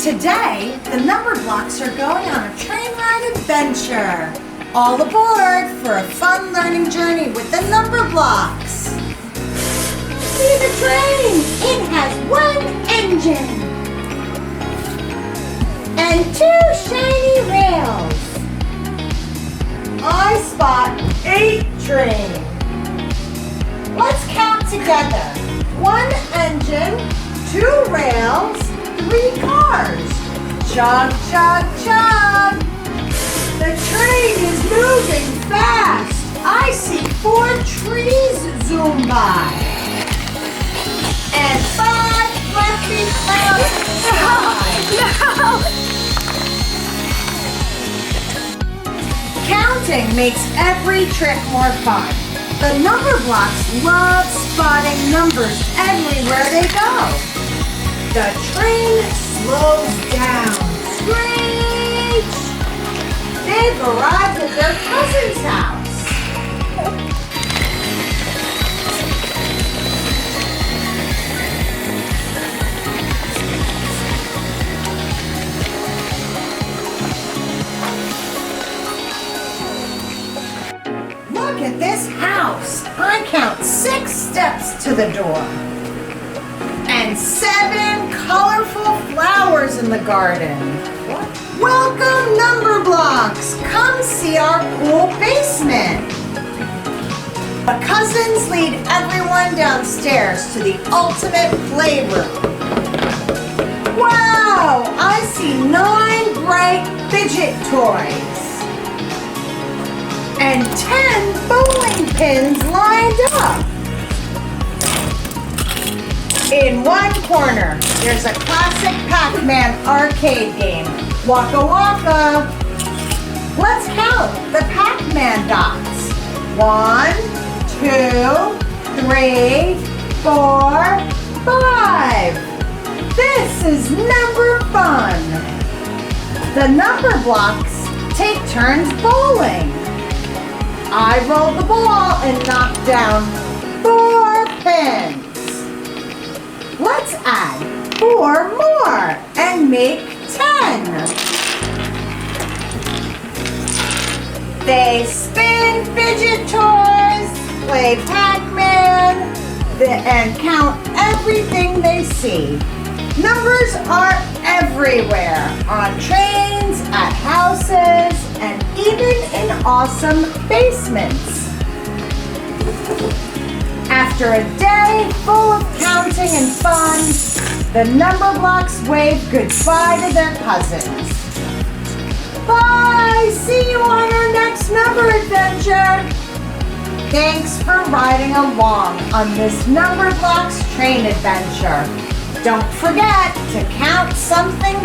Today, the Numberblocks are going on a train ride adventure. All aboard for a fun learning journey with the Numberblocks. See the train! It has one engine and two shiny rails. I spot 8 trains. Let's count together. 1 engine, 2 rails, 3 cars. Chug, chug, chug. The train is moving fast. I see 4 trees zoom by. And 5 fluffy clouds fly. No! Counting makes every trick more fun. The Numberblocks love spotting numbers everywhere they go. The train slows down. Screech! They've arrived at their cousin's house. Look at this house. I count 6 steps to the door. And 7 colorful flowers in the garden. Welcome, Numberblocks! Come see our cool basement. The cousins lead everyone downstairs to the ultimate playroom. Wow! I see 9 bright Fidget toys. And 10 bowling pins lined up. In one corner, there's a classic Pac-Man arcade game, Waka Waka. Let's count the Pac-Man dots. 1, 2, 3, 4, 5. This is number fun. The Numberblocks take turns bowling. I roll the ball and knock down 4 pins. Let's add 4 more and make 10. They spin Fidget toys, play Pac-Man, and count everything they see. Numbers are everywhere, on trains, at houses, and even in awesome basements. After a day full of counting and fun, the Numberblocks wave goodbye to their cousins. Bye! See you on our next number adventure! Thanks for riding along on this Numberblocks train adventure. Don't forget to count something